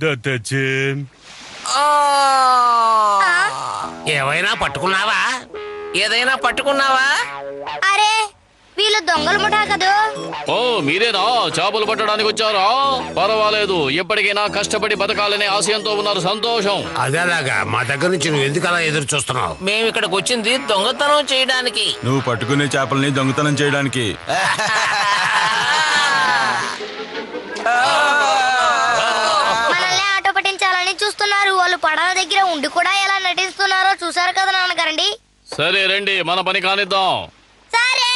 దత్తచిన్ ఏమైనా పట్టుకున్నావా? ఏదైనా పట్టుకున్నావా? అరే వీళ్ళు దొంగలు ముఠా కదూ. ఓ మీరేనా చేపలు పట్టడానికి వచ్చారా? పర్వాలేదు, ఎప్పటికైనా కష్టపడి బతకాలనే ఆశయంతో ఉన్నారు. సంతోషం. అదేలాగా మా దగ్గర నుంచి నువ్వు ఎందుకు అలా ఎదురు చూస్తున్నావు? మేము ఇక్కడికి వచ్చింది దొంగతనం చేయడానికి. నువ్వు పట్టుకునే చేపల్ని దొంగతనం చేయడానికి. మనల్ని ఆటో పట్టించాలని చూస్తున్నారు. వాళ్ళు పడవ దగ్గర ఉండి కూడా ఎలా నటిస్తున్నారో చూసారు కదా నాన్నగారండి. సరే రండి, మన పని కానిద్దాం. సరే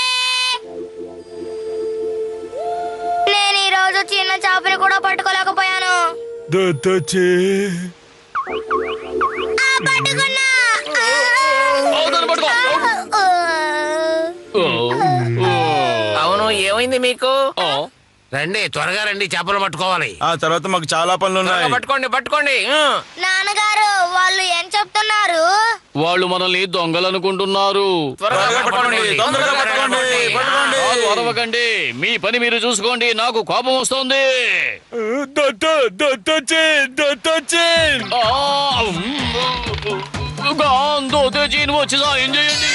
నేను ఈ రోజు చిన్న చేపని కూడా పట్టుకోలేకపోయాను. పట్టుకున్నా. అవును, ఏమైంది మీకు? రండి, త్వరగా రండి, చేపలు పట్టుకోవాలి. ఆ తర్వాత మాకు చాలా పనులు ఉన్నాయి. పట్టుకోండి పట్టుకోండి. నాన్నగారు వాళ్ళు ఏం చెప్తున్నారు? వాళ్ళు మనల్ని దొంగలనుకుంటున్నారు. అరవకండి, మీ పని మీరు చూసుకోండి. నాకు కోపం వస్తుంది. వచ్చి సాయం చేయండి.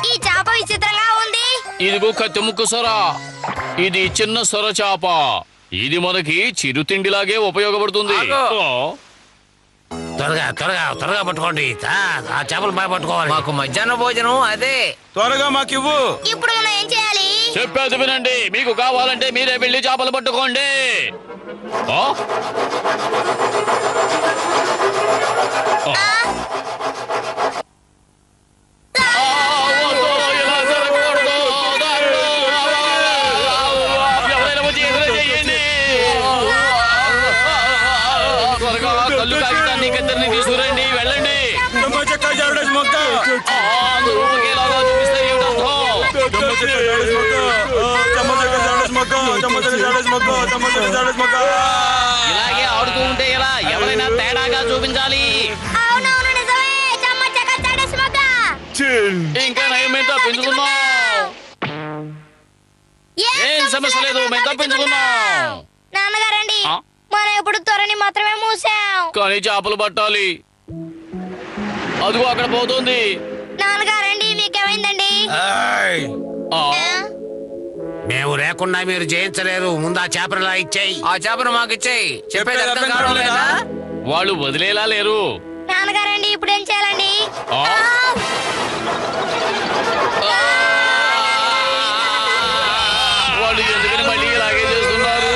ఈ చేప విచిత్రంగా ఉంది. ఇదిగో కత్తి ముక్కు సొర. ఇది చిన్న సొర చేప. ఇది మనకి చిరుతిండిలాగే ఉపయోగపడుతుంది. త్వరగా త్వరగా త్వరగా పట్టుకోండి. ఆ చేపలు బాగా పట్టుకోవాలి. మాకు మధ్యాహ్న భోజనం అదే. త్వరగా మాకివ్వు. ఇప్పుడు మనం ఏం చేయాలి? చెప్పేది వినండి. మీకు కావాలంటే మీరే వెళ్ళి చేపలు పట్టుకోండి. కళ్ళు కాగితాన్ని ఇద్దరిని తీసుకురండి. వెళ్ళండి. ఇలాగే ఆడుతూ ఉంటే ఎలా? ఎవరైనా తేడాగా చూపించాలి. అవునవును నిజమే. ఇంకా నయం తప్పించుకున్నాం. ఏం సమస్య లేదు, మేము తప్పించుకున్నాం. నాన్నగారండి, మనం ఎప్పుడు త్వరని మాత్రమే మూసాం. కానీ చేపలు పట్టాలి. అదిగో అక్కడ పోతుంది. నాన్నగారండి, మీకేమైందండి? మేము లేకుండా మీరు జయించలేరు. ముందు ఆ చేపలు ఇచ్చేయి. ఆ చేపను మాకు ఇచ్చేయి. చెప్పేది అర్థం కావడం లేదా? వాళ్ళు వదిలేలా లేరు. నాన్నగారండి, ఇప్పుడు ఏం చేయాలండి? వాళ్ళు ఎందుకని మళ్ళీ ఇలాగే చేస్తున్నారు?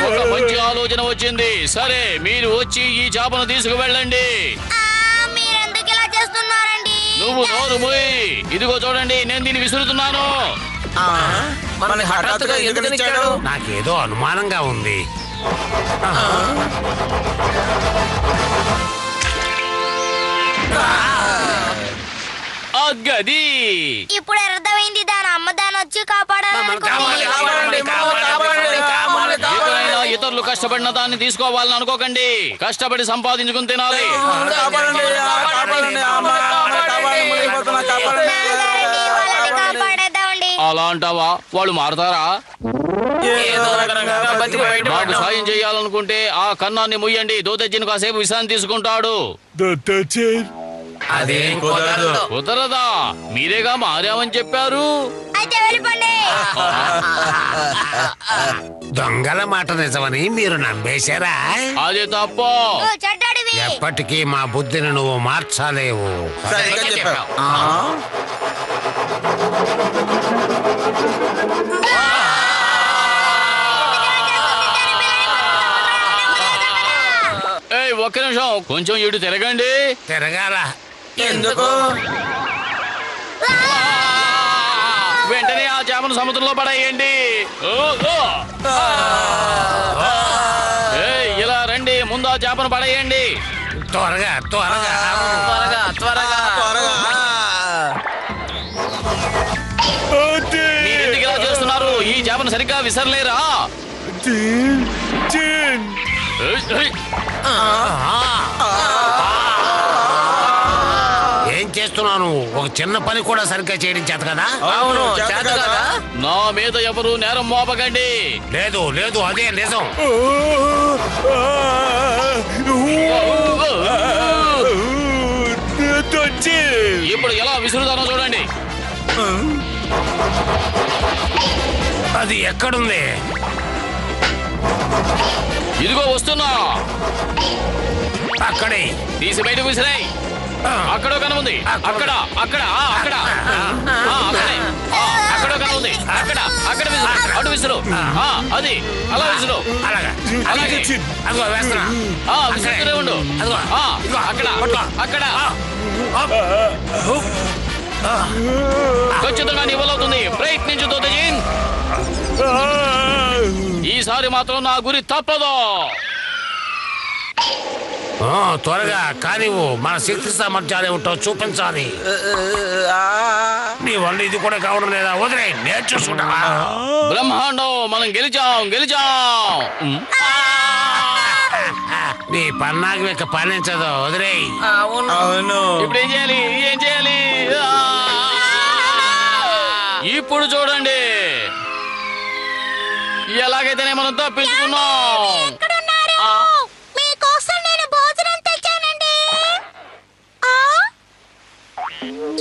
ఒక మంచి ఆలోచన వచ్చింది. సరే, మీరు వచ్చి ఈ చేపను తీసుకువెళ్ళండి. మీరెందుకు ఇలా చేస్తున్నారండి? నువ్వు నోరు మూయి. ఇదిగో చూడండి, నేను దీన్ని విసురుతున్నాను. మనల్ని హఠాత్తుగా ఎందుకని ఇచ్చాడు? నాకేదో అనుమానంగా ఉంది. గది ఇప్పుడు అర్థమైంది. దాని అమ్మ దాని వచ్చి కాపాడాలని. ఇతరులు కష్టపడిన దాన్ని తీసుకోవాలని అనుకోకండి. కష్టపడి సంపాదించుకుని తినాలి. అలా అంటావా? వాళ్ళు మారతారా? నాకు సాయం చేయాలనుకుంటే ఆ కన్నాన్ని ముయ్యండి. దోతజ్జిని కాసేపు విశ్రాంతి తీసుకుంటాడు. కుదరదా? మీరేగా మారామని చెప్పారు. దొంగల మాట నిజమని మీరు నమ్మేశారా? అదే తప్ప. ఎప్పటికీ మా బుద్ధిని నువ్వు మార్చలేవు. ఒక్క నిమిషం, కొంచెం ఇటు తిరగండి. తిరగాల? ఎందుకు? వెంటనే ఆ చేపను సముద్రంలో పడేయండి. ఇలా రండి, ముందు ఆ చేపను పడేయండి. త్వరగా త్వరగా త్వరగా త్వరగా త్వరగా. మీరెందుకు ఇలా చేస్తున్నారు? ఈ చేపను సరిగ్గా విసరలేరా? ఏం చేస్తున్నాను. ఒక చిన్న పని కూడా సరిగ్గా చేయడం చేత కదా? అవును చేత కదా. నా మీద ఎవరు నేరం మోపకండి. లేదు లేదు, అదే నిజం. ఇప్పుడు ఎలా విసురుతానో చూడండి. అది ఎక్కడుంది? ఇదిగో వస్తున్నా. అక్కడే. తీసి బయటకు విసిరాయి. అక్కడో కనుంది. అక్కడ అక్కడ అక్కడ అక్కడే. అక్కడో కనుంది. అక్కడ అక్కడ విసురు. అటు విసురు. అది అలా విసురు. అలాగా అలాగే. అదిగో వేస్తున్నా. విసురుతూనే ఉండు. అదిగో అక్కడ అక్కడ ఖచ్చితంగా నీ వల్ల అవుతుంది. ప్రయత్నించు దోతజీన్. ఈసారి మాత్రం నా గురి తప్పదు. త్వరగా కానివ్వు. మన శక్తి సామర్థ్యాలు ఏమిటో చూపించాలి. నీ వల్ల ఇది కూడా కావడం లేదా? వదిలే, నేను చూసుకుంటా. బ్రహ్మాండం, మనం గెలిచాం గెలిచాం. నీ పన్నాకి ఇక పనించదు. వదిలే. అవును. ఇప్పుడు ఏం చేయాలి? ఏం చేయాలి? ఇప్పుడు చూడండి. ఎలాగైతేనే మనం తప్పించుకున్నాం. మీకోసం నేను భోజనం తెచ్చానండి.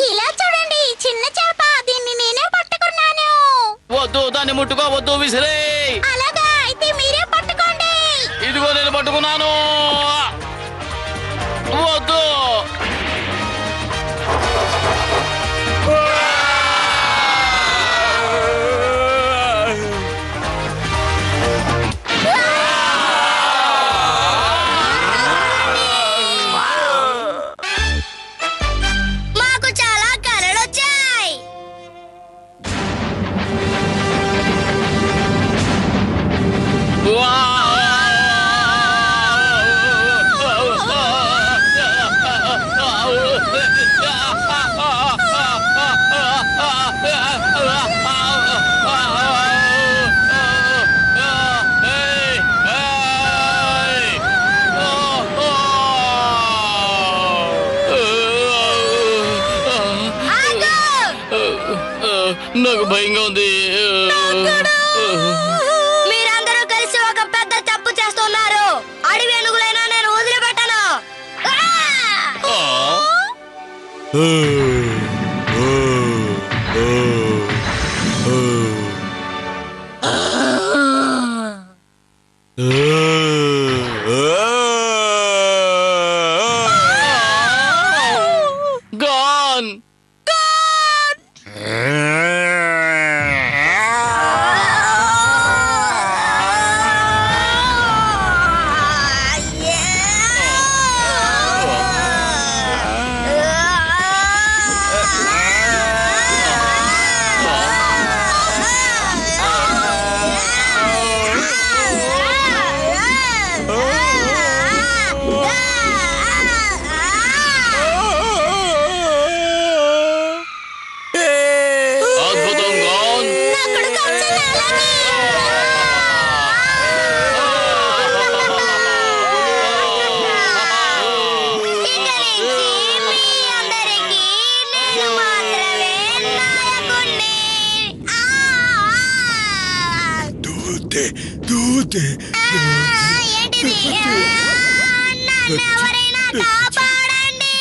ఇలా చూడండి, చిన్న చేప. దీన్ని నేనే పట్టుకున్నాను. వద్దు, దాన్ని ముట్టుకోవద్దు. విసిరే. అలాగా అయితే మీరే పట్టుకోండి. ఇదిగో నేను పట్టుకున్నాను. వద్దు. మాకు చాలా కలలొచ్చాయి. నాకు భయంగా ఉంది. మీరందరూ కలిసి ఒక పెద్ద తప్పు చేస్తున్నారు. అడవి ఏనుగులైనా నేను వదిలిపెట్టను. గాన్. అద్భుతం గాన్. ఎవరైనా కాపాడండి.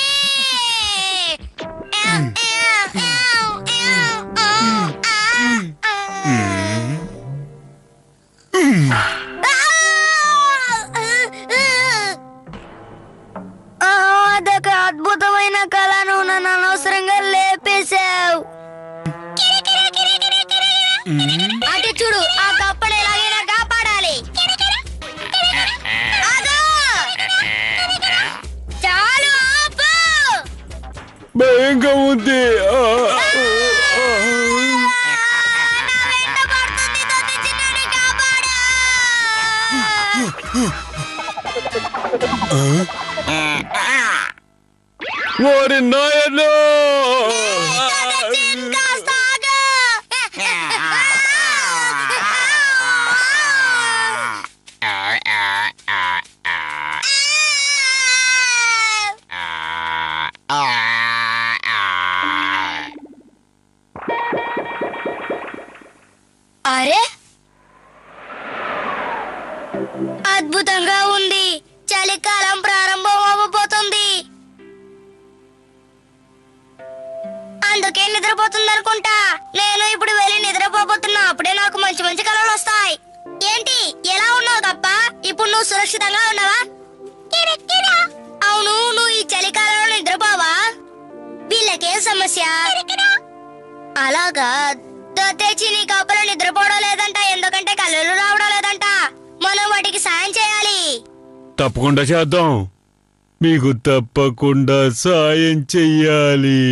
అదొక అద్భుతమైన కళను నన్ను అనవసరంగా లేపేశావు. అటు చూడు, ఆ కప్పను ఎలాగైనా కాపాడాలి. అదో! చాలు, ఆపు! భయంగా ఉంది. నా వెంట పడుతుంది, దొంగ చిన్నని కాపాడు. ఓరి నాయనో. కాస్త ఆగు. అద్భుతంగా ఉంది. చలికాలం ప్రారంభం అవ్వబోతుంది. అందుకే నిద్రపోతుంది అనుకుంటా. నేను ఇప్పుడు వెళ్ళి నిద్రపోబోతున్నా. అప్పుడే నాకు మంచి మంచి కలలు వస్తాయి. ఏంటి ఎలా ఉన్నావు తప్ప? ఇప్పుడు నువ్వు సురక్షితంగా ఉన్నావా? అవును, నువ్వు ఈ చలికాలంలో నిద్రపోవా? వీళ్ళకేం సమస్య? అలాగా. దొత్తేచి నీ కప్పులో నిద్రపోవడం లేదంట. ఎందుకంటే కళ్ళు రావడం లేదంట. మనం వాటికి సాయం చేయాలి. తప్పకుండా చేద్దాం. మీకు తప్పకుండా సాయం చెయ్యాలి.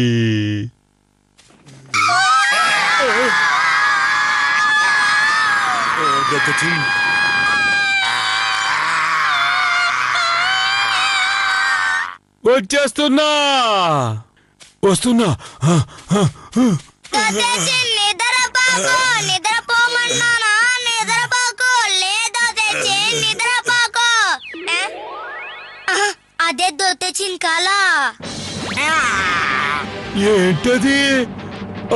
వచ్చేస్తున్నా వస్తున్నా. దొత్తేచి నిద్రపోకు. నిద్రపోమన్నానా? నిద్రపోకు. లేదా దొత్తేచి నిద్రపోకు. అదే దొత్తేచి కళ. ఏంటది?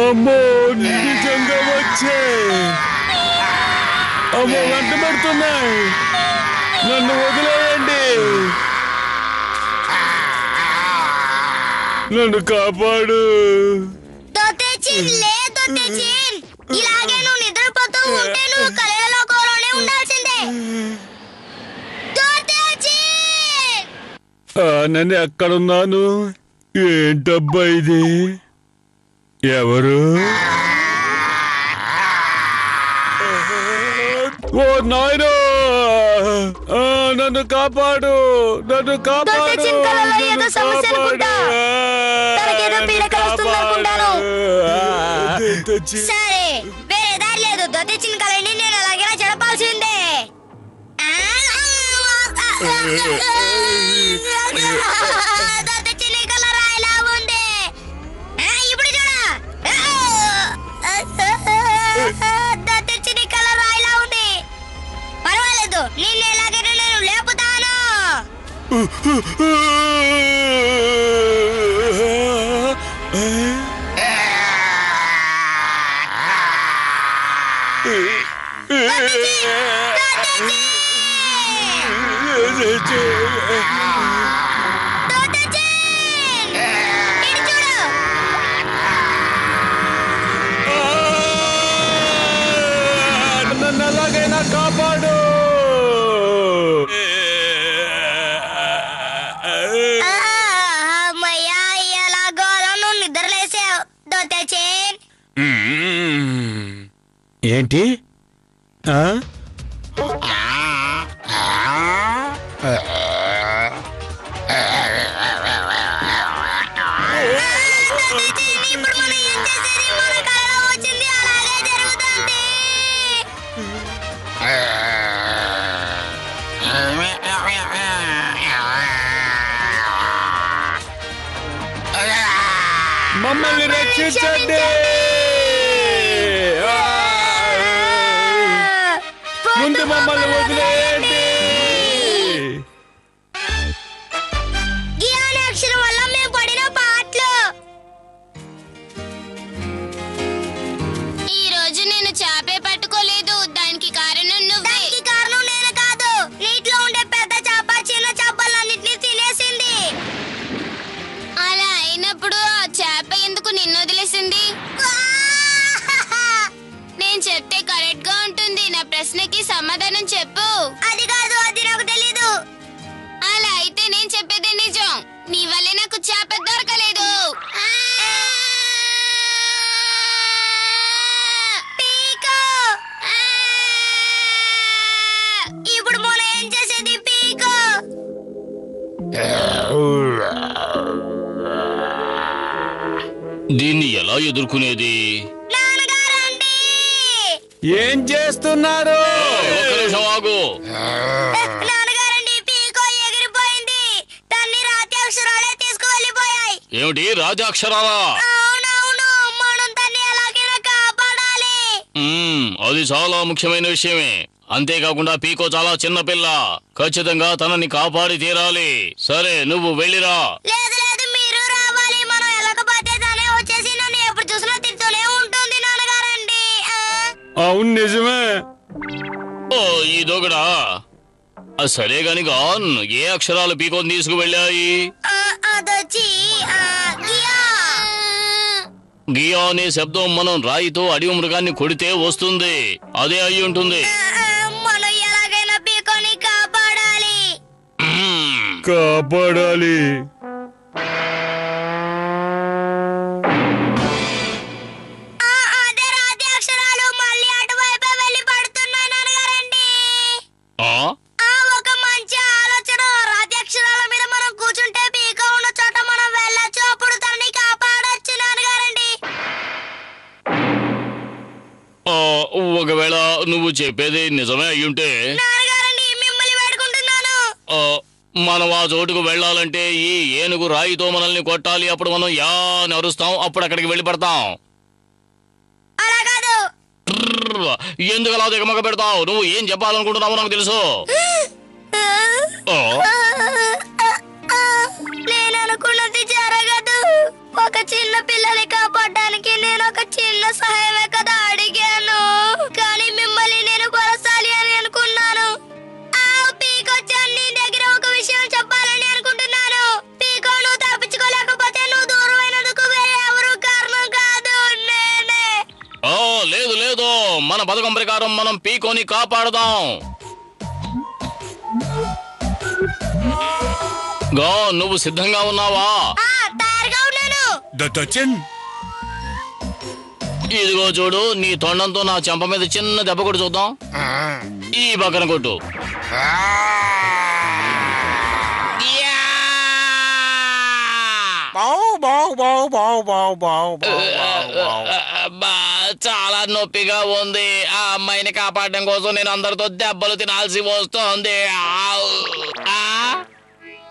అమ్మో, నిజంగా వచ్చే. అమ్మో, వెంట పడుతున్నాయి. నన్ను వదిలేయండి. నన్ను కాపాడు. దొత్తేచి లే. దొత్తేచి ఇలాగే నువ్వు నిద్రపోతూ ఉంటే నువ్వు కళలో కోలోనే ఉండాల్సిందే. దొత్తేచి నన్ను ఎక్కడున్నాను? ఏంటబ్బా ఇది? ఎవరు? ఓ నాయనో, నన్ను కాపాడు. నన్ను కాపాడు. దొత్తేచి కళలో ఏదో సమస్య అనుకుంటా. తనకేదో పీడక వస్తుందనుకుంటాను. సరే, వేరే దారి లేదు. దొత్తేచి కళని నేను అలాగేనా చెడపాల్సిందే. దొత్తేచి కళ రాయిలా ఉంది. ఇప్పుడు చూడ. దొత్తేచి కళ రాయిలా ఉంది. పర్వాలేదు, నిన్ను ఎలాగైనా నేను లేపుతాను. నన్ను ఎలాగైనా కాపాడు. అమ్మయ్యా, ఎలాగో నువ్వు నిద్రలేసావు. దొత్తేచి ఏంటి? ఇప్పుడు మనం ఏం చేసేది? మన కళలో వచ్చింది అలాగే జరుగుతుంది. మమ్మల్ని రక్షించండి. ముందు మమ్మల్ని వదిలేయండి. జ్ఞాన అక్షరం వల్ల మేము పడిన పాటలు. ఈ రోజు నేను చేపే పట్టుకోలేదు. దానికి కారణం నువ్వే. దానికి కారణం నేను కాదు. నీటిలో ఉండే పెద్ద చేప చిన్న చేపలన్నిటినీ తినేసింది. అలా అయినప్పుడు ఆ చేప ఎందుకు నిన్ను వదిలేసింది? నేను చెప్తే కరెక్ట్ గా ఉంటుంది. నా ప్రశ్నకి సమాధానం చెప్పు. అది కాదు, అది నాకు తెలీదు. అలా అయితే నేను చెప్పేది నిజం. నీ వల్లే నాకు చేప దొరకలేదు. పీకో. ఇప్పుడు మనం ఏం చేసేది? పీకో. దీన్ని ఎలా ఎదుర్కొనేది? నాన్నగారండి. ఏం చేస్తున్నారు? ఒక్క నిమిషం ఆగు. నాన్నగారండి, పీకో ఎగిరిపోయింది. దాన్ని రాతి అక్షరాలే తీసుకువెళ్ళిపోయాయి. ఏమిటి రాజాక్షరాలా? అవునవును, మనం దాన్ని ఎలాగైనా కాపాడాలి. అది చాలా ముఖ్యమైన విషయమే. అంతేకాకుండా పీకో చాలా చిన్న పిల్ల. ఖచ్చితంగా తనని కాపాడి తీరాలి. సరే, నువ్వు వెళ్ళిరా. లేదు లేదు, మీరు రావాలి. మనం ఎలాగపోతే తనే వచ్చేసి నన్ను ఎప్పుడు చూసినా తింటూనే ఉంటుంది. నాన్నగారండి. అవును, నిజమే. ఓ ఈ దొగడా, సరే గాని గాన్ ఏ అక్షరాలు పీకొని తీసుకువెళ్ళాయి? అదొచ్చి గియా. గియా అనే శబ్దం మనం రాయితో అడవి మృగాన్ని కొడితే వస్తుంది. అదే అయి ఉంటుంది. మనం ఎలాగైనా పీకోని కాపాడాలి. కాపాడాలి. అదే రాతి అక్షరాలు మళ్ళీ అటువైపే వెళ్ళి పడుతున్నాయి నాన్నగారండి. ఒక మంచి ఆలోచన. రాతి అక్షరాల మీద మనం కూర్చుంటే పీక ఉన్న చోట మనం వెళ్ళొచ్చు. అప్పుడు తనని కాపాడొచ్చు నాన్నగారండి. ఒకవేళ నువ్వు చెప్పేది నిజమే అయ్యుంటే నాన్నగారండి మిమ్మల్ని వేడుకుంటున్నాను. మనం ఆ చోటుకు వెళ్ళాలంటే ఈ ఏనుగు రాయితో మనల్ని కొట్టాలి. అప్పుడు మనం యా అని అరుస్తాం. అప్పుడు అక్కడికి వెళ్ళి పడతాం. అలా కాదు. ఎందుకు అలా దిగమగ పెడతావు? నువ్వు ఏం చెప్పాలనుకుంటున్నావు నాకు తెలుసు. నేను అనుకున్నది జరగదు. ఒక చిన్న పిల్లని కాపాడడానికి నేను ఒక చిన్న సహాయమే కదా అడిగాను. కానీ మిమ్మల్ని నేను కొలసాలి అని అనుకున్నాను. పీకొచ్చాను. నీ దగ్గర ఒక విషయం చెప్పాలని అనుకుంటున్నాను. పీకో, నువ్వు తప్పించుకోలేకపోతే నువ్వు దూరం అయినందుకు వేరే ఎవరు కారణం కాదు, నేనే. లేదు లేదు, మన పథకం ప్రకారం మనం పీకోని కాపాడదాం. గా నువ్వు సిద్ధంగా ఉన్నావా? తయారుగా ఉన్నాను. దత్తోచన్, ఇదిగో చూడు, నీ తొండంతో నా చెంప మీద చిన్న దెబ్బ కొట్టు చూద్దాం. ఈ పక్కన కొట్టు. చాలా నొప్పిగా ఉంది. ఆ అమ్మాయిని కాపాడడం కోసం నేను అందరితో దెబ్బలు తినాల్సి వస్తోంది.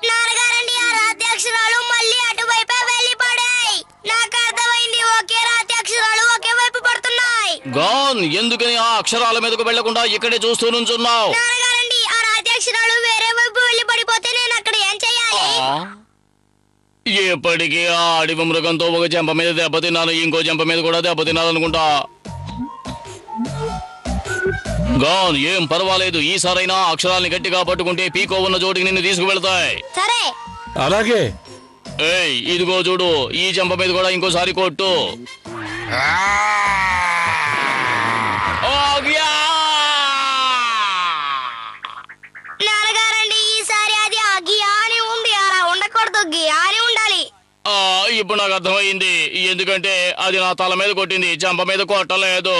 నాన్నగారండి, ఆ రాతి అక్షరాలు మళ్ళీ అటువైపే వెళ్ళి పడాయి. నాకు అర్థమైంది. ఒకే రాతి అక్షరాలు ఒకే వైపు పడుతున్నాయి. గాన్, ఎందుకని ఆ అక్షరాల మీదకు వెళ్లకుండా ఇక్కడే చూస్తూ నుంచున్నావు? నాన్నగారండి, ఆ రాతి అక్షరాలు వేరే వైపు వెళ్ళి పడిపోతే నేను అక్కడ ఏం చెయ్యాలి? ఎప్పటికీ ఆ అడవి మృగంతో ఒక చెంప మీద దెబ్బతిన్నాను. ఇంకో చెంప మీద కూడా దెబ్బతిన్నాననుకుంటా. గాన్, ఏం పర్వాలేదు. ఈసారైనా అక్షరాల్ని గట్టిగా పట్టుకుంటే పీకో ఉన్న చోటికి నిన్ను తీసుకువెళ్తాయి. సరే. అలాగే. ఏయ్, ఇదిగో చూడు, ఈ చెంప మీద కూడా ఇంకోసారి కొట్టు. నాన్నగారండి, ఈసారి అది గియా అని ఉంది. అలా ఉండకూడదు, గియా అని ఉండాలి. ఇప్పుడు నాకు అర్థమైంది. ఎందుకంటే అది నా తల మీద కొట్టింది, చెంప మీద కొట్టలేదు.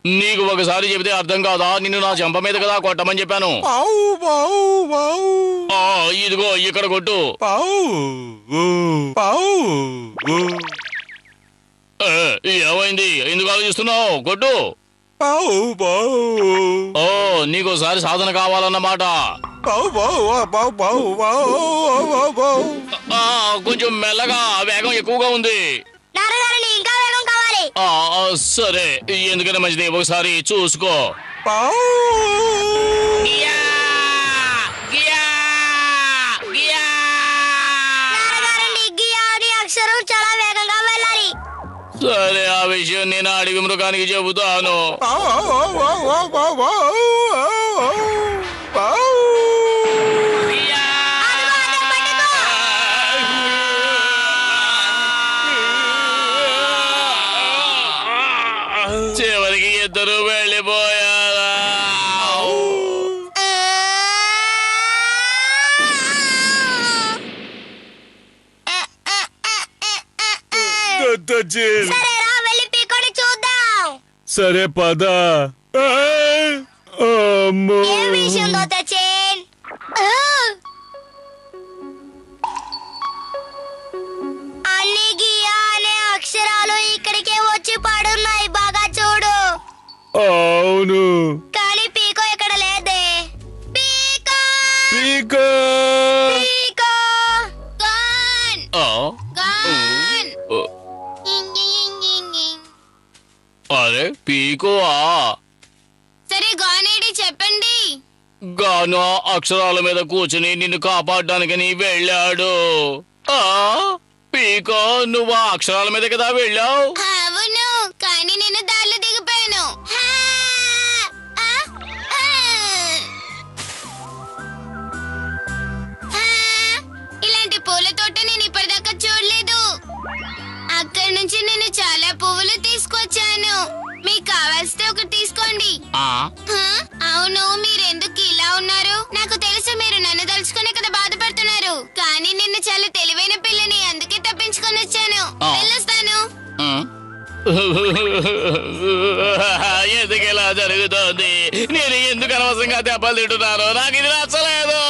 నీకు ఒకసారి చెబితే అర్థం కాదా? నిన్ను నా చెంప మీద కదా కొట్టమని చెప్పాను. ఇదిగో ఇక్కడ కొట్టు. ఏమైంది? ఎందుకు ఆలోచిస్తున్నావు? కొట్టు. నీకోసారి సాధన కావాలన్నమాట. కొంచెం మెల్లగా, వేగం ఎక్కువగా ఉంది. నాన్నగారిని ఇంకా వేగం కావాలి. సరే, ఎందుకని మంచిది, ఒకసారి చూసుకో. నాన్నగారిని గియా అని అక్షరం చాలా వేగంగా వెళ్ళాలి. సరే, ఆ విషయం నేను అడవి మృగానికి చెబుతాను. చివరికి ఇద్దరు వెళ్ళిపోయారా? సరేరా, వెళ్ళి పీకొని చూద్దాం. సరే పద. అమ్మో. ఏ విషయంలో తెచ్చేన్? అన్ని గియా అనే అక్షరాలు ఇక్కడికే వచ్చి పడున్నాయి. బాగా చూడు. అవును. కానీ పీకో ఇక్కడ లేదే. పీకో, పీకో. పీకో. Gone gone. అరే, పీకో. సరే, గానేడి చెప్పండి. గాను అక్షరాల మీద కూర్చుని నిన్ను కాపాడడానికని వెళ్ళాడు. పీకో, నువ్వు ఆ అక్షరాల మీద కదా వెళ్ళావు? అవును, కానీ నేను దారిలో దిగిపోయాను. అవును, మీరెందుకు ఇలా ఉన్నారు? నాకు తెలుసు మీరు నన్ను తలుచుకునే కదా బాధపడుతున్నారు. కానీ నిన్ను చాలా తెలివైన పిల్లని, అందుకే తప్పించుకొని వచ్చాను. వెళ్ళొస్తాను. ఎందుకు ఇలా జరుగుతోంది? నేను ఎందుకు అనవసరంగా దెబ్బలు తింటున్నాను? నాకు ఇది నచ్చలేదు.